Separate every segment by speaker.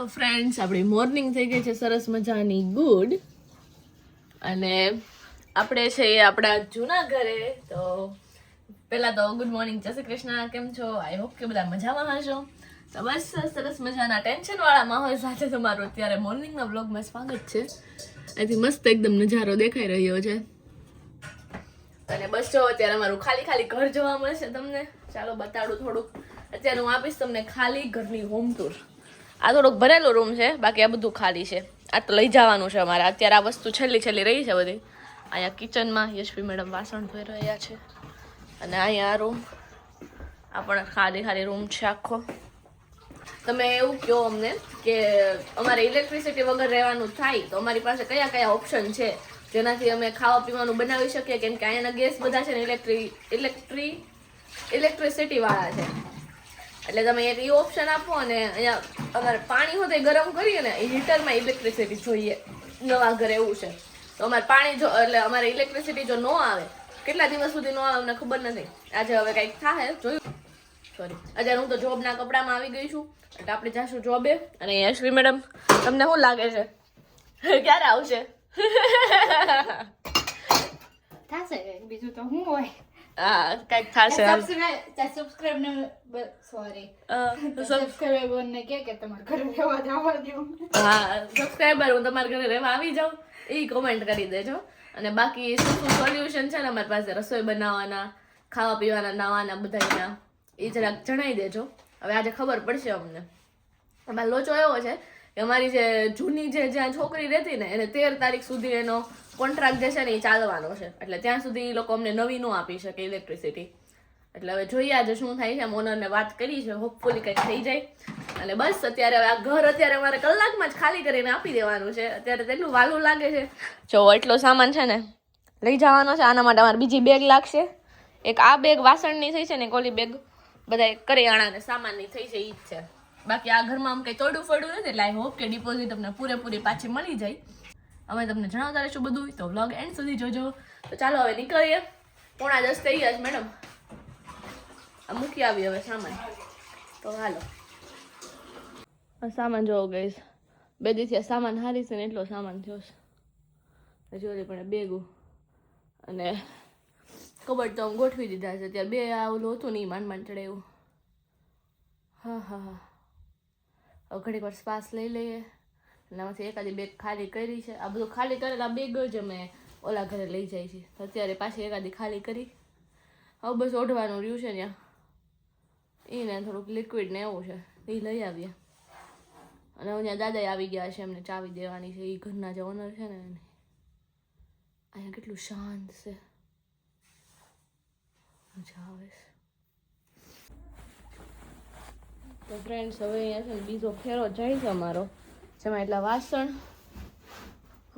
Speaker 1: તો ફ્રેન્ડ્સ આપણી મોર્નિંગ થઈ ગઈ છે સરસ મજાની ગુડ અને આપણે છે આપણા જૂના ઘરે. તો પહેલા તો ગુડ મોર્નિંગ, જય શ્રી કૃષ્ણ. કેમ છો? આઈ હોપ કે બધા મજામાં હશો. તો બસ સરસ મજાના ટેન્શન વાળા માહોલ સાથે તમારું અત્યારે મોર્નિંગના વ્લોગમાં સ્વાગત છે. અહીંથી મસ્ત એકદમ નજારો દેખાઈ રહ્યો છે અને બસ જો અત્યારે અમારું ખાલી ખાલી ઘર જોવા મળશે તમને. ચાલો બતાડું થોડુંક. અત્યારે હું આપીશ તમને ખાલી ઘરની હોમ ટૂર. આ થોડોક ભરેલો રૂમ છે, બાકી આ બધું ખાલી છે. આ તો લઈ જવાનું છે અમારે. અત્યારે આ વસ્તુ છેલ્લી રહી છે બધી. અહીંયા કિચનમાં યશવી મેડમ વાસણ ધોઈ રહ્યા છે અને અહીંયા આ રૂમ, આ પણ ખાલી રૂમ છે આખો. તમે એવું કહો અમને કે અમારે ઇલેક્ટ્રિસિટી વગર રહેવાનું થાય તો અમારી પાસે કયા કયા ઓપ્શન છે જેનાથી અમે ખાવા પીવાનું બનાવી શકીએ, કેમ કે અહીંયાના ગેસ બધા છે ને ઇલેક્ટ્રિસિટી વાળા છે. એટલે તમે એક એ ઓપ્શન આપો અને અહીંયા અમારે પાણી હોય તો ગરમ કરીએ ને, હીટરમાં ઇલેક્ટ્રિસિટી જોઈએ નવા ઘરે એવું છે. તો અમારે પાણી જો એટલે અમારે ઇલેક્ટ્રિસિટી જો ન આવે, કેટલા દિવસ સુધી ન આવે અમને ખબર નથી. આજે હવે કંઈક થાય જોયું. સોરી, આજે હું તો જોબના કપડામાં આવી ગઈ છું એટલે આપણે જાશું જોબે. અને યશવી મેડમ તમને શું લાગે છે ક્યારે આવશે?
Speaker 2: થશે બીજું તો શું હોય.
Speaker 1: હા કઈક થશે.
Speaker 2: સબસ્ક્રાઇબર ને કે તમારા ઘરે રહેવા જવા દો.
Speaker 1: હા સબસ્ક્રાઇબર હું તમારા ઘરે રહેવા આવી જાઉં એ કોમેન્ટ કરી દેજો. અને બાકી શું સોલ્યુશન છે ને અમારી પાસે રસોઈ બનાવવાના, ખાવા પીવાના, નાવાના બધાના, એ જરાક જણાવી દેજો. હવે આજે ખબર પડશે અમને. એમાં લોચો એવો છે કે અમારી જે જૂની જ્યાં છોકરી રહેતી ને એને 13 તારીખ સુધી એનો કોન્ટ્રાક્ટ જે છે ને એ ચાલવાનો છે. એટલે ત્યાં સુધી એ લોકો અમને નવી ન આપી શકે ઇલેક્ટ્રિસિટી. એટલે હવે જોઈએ આજે શું થાય છે. ઓનરને વાત કરી છે, હોપફુલી કંઈક થઈ જાય. અને બસ અત્યારે હવે આ ઘર અત્યારે અમારે કલાકમાં જ ખાલી કરીને આપી દેવાનું છે. અત્યારે તેટલું વાલું લાગે છે. જો એટલો સામાન છે ને લઈ જવાનો છે. આના માટે અમારે બીજી બેગ લાગશે. એક આ બેગ વાસણની થઈ છે ને, એક ઓલી બેગ બધા કરિયાણા ને સામાનની થઈ છે, ઈ જ છે. બાકી આ ઘરમાં આમ કંઈ તોડું ફોડું નથી. એટલે આઈ હોપ કે ડિપોઝિટ તમને પૂરેપૂરી પાછી મળી જાય. અમે તમને જણાવતા રહીશું બધું, તો વ્લોગ એન્ડ સુધી જોજો. તો ચાલો હવે નીકળીએ. 9:30 થઈ ગયા છે મેડમ. આ મૂકી આવી હવે સામાન. તો હાલો સામાન જોવો ગઈશ. 2 દિવસથી સામાન હારી છે ને એટલો સામાન થયો છે. હજુ પણ બેગું અને કબડ તો ગોઠવી દીધા છે. ત્યારે 2 આ ઓલું હતું નહીં માંડ ચડાવ્યું. હા હવે ઘડીક વાર શ્વાસ લઈ લઈએ. એનામાંથી એકાદી બેગ ખાલી કરી છે. આ બધું ખાલી કરેલા બેગ જ અમે ઓલા ઘરે લઈ જાય છે. તો અત્યારે પાછી એકાદી ખાલી કરી. હવે બસ ઓઢવાનું રહ્યું છે ત્યાં. એને થોડુંક લિક્વિડ ને એવું છે એ લઈ આવીએ. અને ત્યાં દાદાએ આવી ગયા છે, એમને ચાવી દેવાની છે. એ ઘરના જે ઓનર છે ને એને. અહીંયા કેટલું શાંત છે, મજા આવે છે. તો ફ્રેન્ડ્સ હવે અહીંયા છે ને બીજો ફેરો જાય છે અમારો, જેમાં એટલા વાસણ,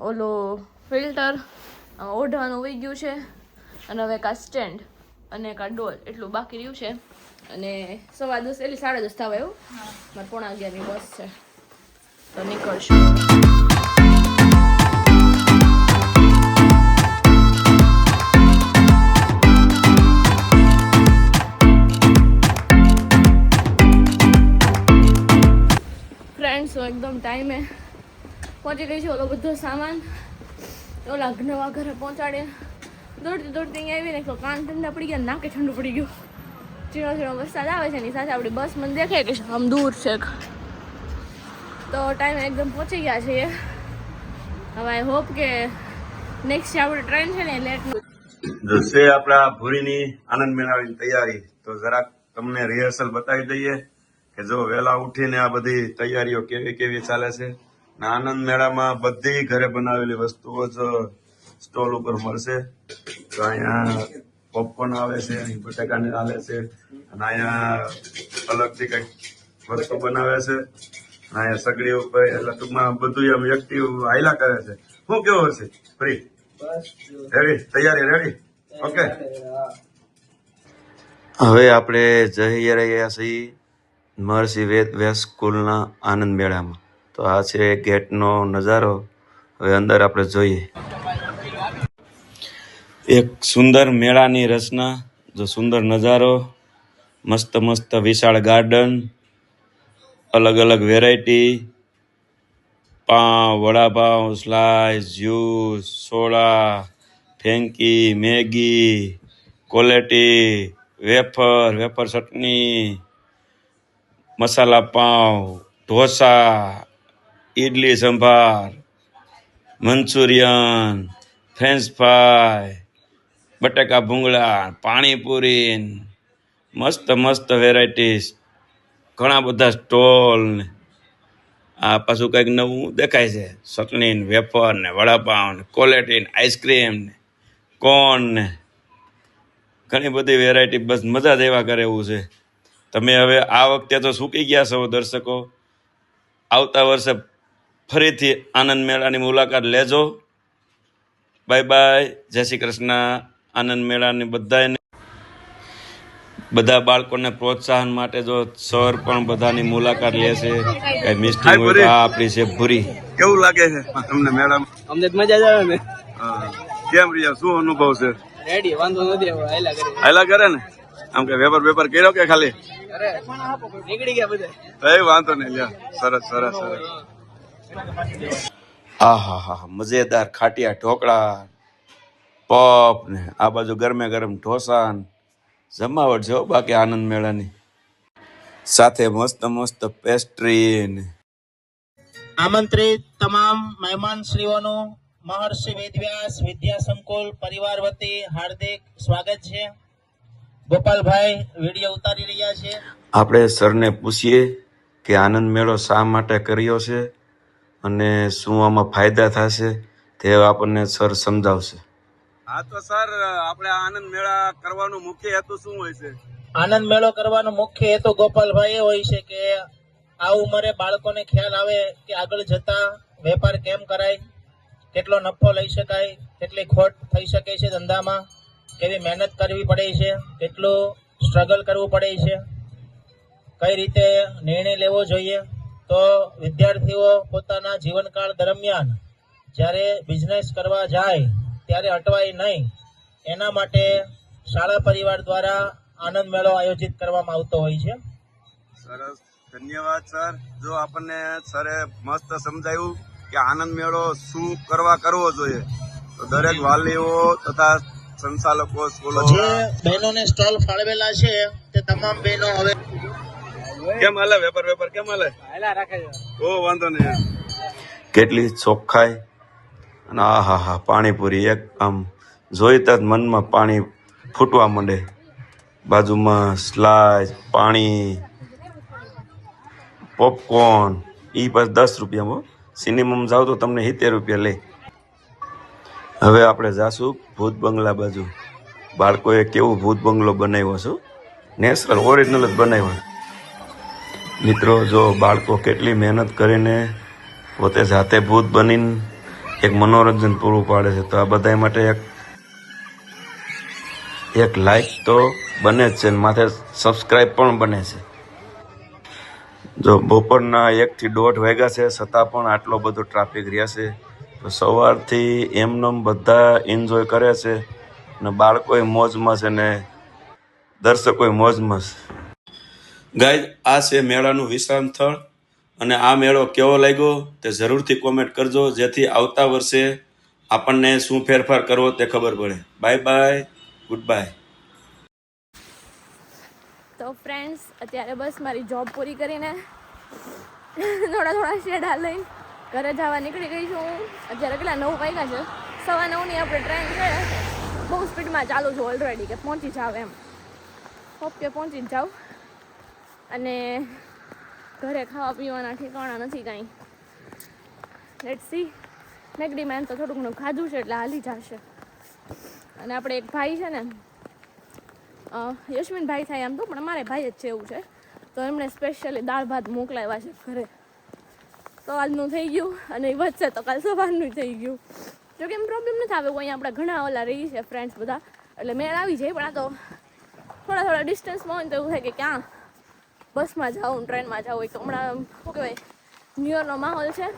Speaker 1: ઓલો ફિલ્ટર, ઓઢવાનું વહી ગયું છે અને હવે એક આ સ્ટેન્ડ અને એક આ ડોલ એટલું બાકી રહ્યું છે. અને 10:15 એટલે 10:30 થવા એવું. મારે 11:30ની બસ છે તો નીકળશું. ફ્રેન્ડ્સ એકદમ ટાઈમે પહોંચી ગઈ છે. ઓલો બધો સામાન ઓલા નવા ઘરે પહોંચાડે. દોડતી અહીંયા આવીને તો કાન ઠંડા પડી ગયા, નાકે ઠંડુ પડી ગયું. ઝીણો વરસાદ આવે છે એની સાથે આપણી બસ મને દેખાય કે આમ દૂર છે. તો ટાઈમે એકદમ પહોંચી ગયા છીએ. હવે આઈ હોપ કે નેક્સ્ટ આપણી ટ્રેન છે ને લેટ
Speaker 3: જો છે આપણા ભૂરીની આનંદ મેળાની તૈયારી. તો જરાક તમને રિહર્સલ બતાવી દઈએ કે જો વહેલા ઉઠીને આ બધી તૈયારીઓ કેવી ચાલે છે. આનંદ મેળામાં બધી ઘરે બનાવેલી વસ્તુઓ જ સ્ટોલ ઉપર મળશે. તો અહીંયા પોપકોર્ન આવે છે, અહીં બટાકાની આવે છે, અને અહીંયા અલગથી કંઈક વસ્તુ બનાવે છે. અહીંયા સગડી ઉપર એટલે ટૂંકમાં બધું એમ વ્યક્તિ હાયલા કરે છે. શું કેવું છે ફ્રી? રેડી? તૈયારી રેડી? ઓકે. હવે આપણે જઈ રહ્યા છીએ મહર્ષિ વેદ વ્યાસ સ્કૂલના આનંદ મેળામાં. તો આ છે ગેટનો નજારો. હવે અંદર આપણે જોઈએ. એક સુંદર મેળાની રચના, જો સુંદર નજારો, મસ્ત વિશાળ ગાર્ડન, અલગ અલગ વેરાયટી, પાઉં, વડાપાઉં, સ્લાઈસ, જ્યુસ, સોડા, ફેંકી, મેગી, ક્વોલિટી, વેફર ચટણી, મસાલા પાઉં, dosa, idli sambar, Manchurian, French fry, બટાકા ભૂંગળા, પાણીપુરી, મસ્ત મસ્ત વેરાયટીઝ, ઘણા બધા સ્ટોલ ને આ પાછું કંઈક નવું દેખાય છે. ચટણી ને વેફર ને વડાપાઉં ને ક્વોલિટી ને આઈસ્ક્રીમ ને કોન ને ઘણી બધી વેરાયટી. બસ મજા જ એવા કરે એવું છે. તમે હવે આ વખતે તો ચૂકી ગયા છો દર્શકો. આવતા વર્ષે ફરીથી આનંદ મેળાની મુલાકાત લેજો. બાય બાય, જય શ્રી કૃષ્ણ. આનંદ મેળાની બધા બાળકોને પ્રોત્સાહન માટે જો સર પણ બધાની મુલાકાત લેશે. કઈ મિસ્ટેક હોય તો આ આપણી છે ભૂરી. કેવું લાગે છે તમને મેળામાં?
Speaker 4: અમને તો મજા જ આવે ને.
Speaker 3: કેમ રહ્યા, શું અનુભવ છે?
Speaker 4: રેડી, વાંધો નથી.
Speaker 3: હાયલા કરે ને આમ કે વેપાર કર્યો કે ખાલી
Speaker 4: નીકળી ગયા બધા?
Speaker 3: કઈ વાંધો નહીં, લ્યો. સરસ. હા મજેદાર ખાટિયા ઢોકળા, પપ ને આ બાજુ ગરમે ગરમ ઢોસા ને જમાવટ છે બાકી આનંદ મેળાની. સાથે મસ્ત પેસ્ટ્રી ને
Speaker 5: આમંત્રિત તમામ મહેમાનશ્રીઓનું મહર્ષિ વેદવ્યાસ વિદ્યા સંકુલ પરિવાર વતી હાર્દિક સ્વાગત છે. ગોપાલભાઈ વિડીયો ઉતારી રહ્યા છે.
Speaker 3: આપણે સરને પૂછીએ કે આનંદ મેળો શા માટે કર્યો છે અને શું આમાં ફાયદા થશે તે આપણને સર સમજાવશે. હા તો સર, આપણે આનંદ મેળા કરવાનો મુખ્ય હેતુ શું હોય છે?
Speaker 5: આનંદ મેળો કરવાનો મુખ્ય હેતુ ગોપાલભાઈ એ હોય છે કે આ ઉંમરે બાળકોને ખ્યાલ આવે કે આગળ જતા વેપાર કેમ કરાય, કેટલો નફો લઈ શકાય, કેટલી ખોટ થઈ શકે છે ધંધામાં, કેવી મહેનત કરવી પડે છે, કેટલું સ્ટ્રગલ કરવું પડે છે, કઈ રીતે નિર્ણય લેવો જોઈએ. તો વિદ્યાર્થીઓ પોતાના જીવનકાળ દરમિયાન જ્યારે બિઝનેસ કરવા જાય ત્યારે અટવાય નહીં, એના માટે શાળા પરિવાર દ્વારા આનંદ મેળો આયોજિત કરવામાં આવતો હોય છે.
Speaker 3: સરસ, ધન્યવાદ સર. જો આપણને સરે મસ્ત સમજાયું કે આનંદ મેળો શું કરવો જોઈએ, તો દરેક વાલીઓ તથા સંચાલકો સ્કૂલો
Speaker 5: જે બહેનોને સ્ટોલ ફાળવેલા છે તે તમામ બહેનો હવે
Speaker 3: કેમ હાલે વેપાર કેમ હાલે?
Speaker 4: રાખે છે.
Speaker 3: ઓ વાંધો નહીં. કેટલી ચોખ્ખાઈ અને આહા પાણીપુરી એક આમ જોઈતા જ મનમાં પાણી ફૂટવા માંડે. બાજુમાં સ્લાઈસ, પાણી, પોપકોર્ન, ઈ બસ 10 રૂપિયામાં. સિનેમામાં જાવ તો તમને 70 રૂપિયા લે. હવે આપણે જાશું ભૂત બંગલા બાજુ. બાળકોએ કેવું ભૂત બંગલો બનાવ્યો છે, નેચરલ ઓરિજિનલ જ બનાવ્યો. મિત્રો, જો બાળકો કેટલી મહેનત કરીને પોતે જાતે ભૂત બનીને એક મનોરંજન પૂરું પાડે છે, તો આ બધા માટે એક લાઈક તો બને જ છે, માથે સબસ્ક્રાઈબ પણ બને છે. જો બપોરના 1 થી 1:30 વાગ્યા છે છતાં પણ આટલો બધો ટ્રાફિક રહેશે, તો સવારથી એમનેમ બધા એન્જોય કરે છે અને બાળકોએ મોજમાં છે ને દર્શકોએ મોજમાં છે. ગાઈઝ, આ છે મેળાનું વિશ્રામ સ્થળ અને આ મેળો કેવો લાગ્યો તે જરૂરથી કોમેન્ટ કરજો, જેથી આવતા વર્ષે આપણને શું ફેરફાર કરવો તે ખબર પડે. Bye bye, good bye.
Speaker 1: તો ફ્રેન્ડ્સ, અત્યારે બસ મારી જોબ પૂરી કરીને થોડા શેડા લઈને ઘરે જવા નીકળી ગઈ છું. અત્યારે કેટલા 9 વાગ્યા છે, 9:15ની આપણે ટ્રેન છે. બહુ સ્પીડમાં ચાલુ છું ઓલરેડી કે પહોંચી જાવ એમ. હોપ કે પહોંચી જ જાઉં. અને ઘરે ખાવા પીવાના ઠેકાણા નથી કાંઈ. Let's see. મેકડી મેન તો થોડું ઘણું ખાધું છે એટલે હાલી જશે. અને આપણે એક ભાઈ છે ને, યશમીનભાઈ થાય આમ તો, પણ અમારે ભાઈ જ છે એવું છે, તો એમણે સ્પેશિયલી દાળ ભાત મોકલાવ્યા છે ઘરે. તો આજનું થઈ ગયું અને એ વધશે તો કાલ સવારનું થઈ ગયું. જો કે એમ પ્રોબ્લેમ નથી આવે, કોઈ આપણે ઘણા ઓલા રહી છે ફ્રેન્ડ્સ બધા, એટલે મેળ આવી જાય. પણ આ તો થોડા ડિસ્ટન્સમાં હોય તો એવું થાય કે ક્યાં બસમાં જાઉં, ટ્રેનમાં જાઉં. તો હમણાં શું કહેવાય, ન્યૂ યરનો માહોલ છે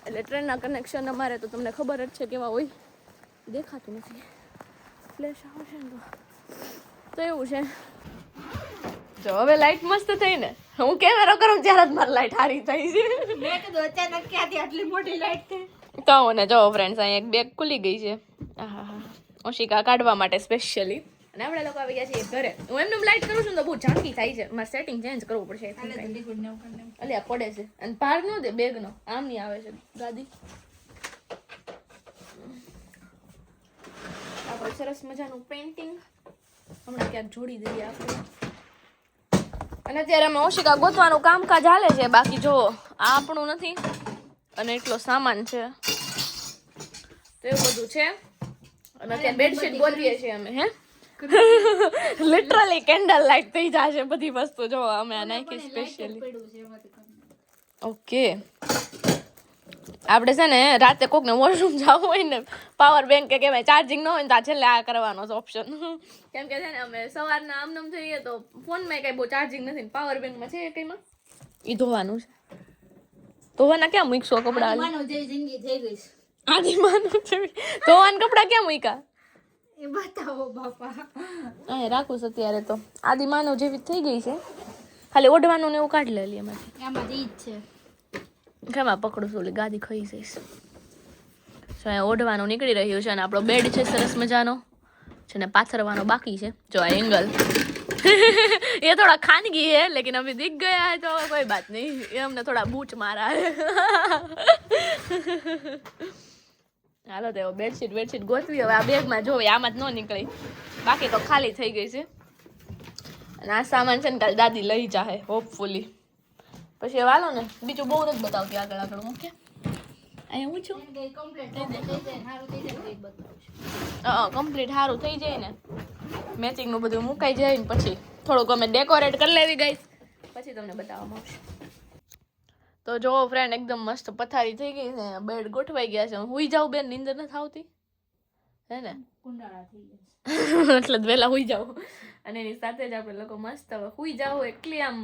Speaker 1: એટલે ટ્રેનના કનેક્શન અમારે તો તમને ખબર જ છે કેવા હોય. દેખાતું નથી, ફ્લેશ આવશે ને તો એવું છે. જો હવે લાઈટ મસ્ત થઈ ને. હું કેમેરો કરું ત્યારે જ મારી લાઈટ હારી થઈ છે.
Speaker 2: મેં કીધું અચાનક ક્યાંથી આટલી મોટી લાઈટ થઈ.
Speaker 1: તો મને જો ફ્રેન્ડ્સ અહીંયા એક બેગ ખુલી ગઈ છે. આહા ઓશિકા કાઢવા માટે સ્પેશિયલી. અને આપણે લોકો આવી ગયા છીએ ઘરે. હું એમને લાઈટ કરું છું તો બહુ ઝાંકી થાય છે. મારે સેટિંગ ચેન્જ કરવું પડશે. અલ્યા પડે છે અને પાર નો દે બેગ નો આમ નહીં આવે છે ગાદી. આપણે સરસ મજાનું પેઇન્ટિંગ હમણાં ક્યાંક જોડી દઈએ આપણે. અને અત્યારે અમે ઓશિકા ગોતવાનું કામકાજ હાલે છે. બાકી જો આ આપણું નથી અને એટલો સામાન છે તો એવું બધું છે. અને અત્યારે બેડશીટ ગોતીએ છીએ અમે. હે લિટરલી કેન્ડલ લાઈટ થઈ જશે બધી વસ્તુ. જો અમે આ નાખી સ્પેશિયલી. ઓકે આપણે છે ને રાતે કોકને વોશરૂમ જવું હોય ને પાવર બેંક કે કહેવાય ચાર્જિંગ ન હોય ને તો છેલ્લે આ કરવાનો છે ઓપ્શન. કેમ કે છે ને અમે સવારના આમ નામ થઈએ તો ફોનમાં કઈ બહુ ચાર્જિંગ નથી ને પાવર બેંકમાં છે કઈમાં એ ધોવાનું છે. ધોવાના ક્યાં મૂકશો કપડા?
Speaker 2: માનવ જેવી જિંદગી થઈ ગઈ છે.
Speaker 1: આદિ માનું છે ધોવાના કપડા ક્યાં મૂક્યા
Speaker 2: એ બતાવો બાપા.
Speaker 1: અહીં રાખું છું અત્યારે તો. આદિ માનવ જેવી થઈ ગઈ છે. ખાલી ઓઢવાનું ને એવું કાઢી લે એમાંથી.
Speaker 2: આમાં ઈ જ છે.
Speaker 1: કેમાં પકડું છું ઓલી ગાદી ખાઈ જઈશ. જો અહીંયા ઓઢવાનું નીકળી રહ્યું છે અને આપણો બેડ છે સરસ મજાનો છે ને પાથરવાનો બાકી છે. જો આ એંગલ ये थोड़ा खानगी है लेकिन अभी दिख गया है तो कोई बात नहीं. ये हमने थोड़ा बूच मारा है. હાલો તો બેડશીટ ગોતવી હવે. આ બેગમાં જોવી આમાં જ ન નીકળી. બાકી તો ખાલી થઈ ગઈ છે. અને આ સામાન છે ને કાલે દાદી લઈ જાહે હોપફુલી. પછી હવે હાલો ને બીજું બહુ નથી બતાવતી આગળ મૂકે. અહીંયા હું છું
Speaker 2: કમ્પ્લીટ થઈ જાય સારું થઈ જાય તો ઈ બતાવશું.
Speaker 1: કમ્પ્લીટ સારું થઈ જાય ને મેચિંગ નું બધું મુકાઈ જાય ને પછી થોડુંક અમે ડેકોરેટ કરી લેવી ગઈ પછી તમને બતાવવામાં આવશે. તો જો ફ્રેન્ડ એકદમ મસ્ત પથારી થઈ ગઈ છે. બેડ ગોઠવાઈ ગયા છે. હુઈ જાવ બેન નીંદર નથી આવતી હે ને
Speaker 2: કુંડાળા થઈ ગયા
Speaker 1: એટલે વહેલા હુઈ જાવ. અને એની સાથે જ આપણે લોકો મસ્ત હવે હુઈ જાવ એટલી આમ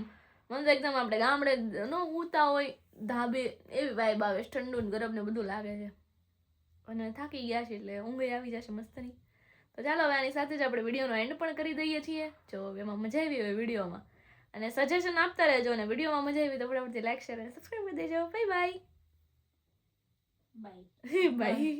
Speaker 1: મને તો એકદમ આપણે ગામડે ન હુતા હોય ધાબે એવી વાઇબ આવે. ઠંડુ ને ગરમ ને બધું લાગે છે અને થાકી ગયા છે એટલે ઊંઘ આવી જશે મસ્તની. તો ચાલો હવે આની સાથે જ આપણે વિડીયોનો એન્ડ પણ કરી દઈએ છીએ. જો એમાં મજા આવી હોય વિડીયોમાં અને સજેશન આપતા રહેજો અને વિડીયોમાં મજા આવી તો ફટાફટથી લાઈક શેર અને સબસ્ક્રાઈબ કરી દેજો. Bye bye bye.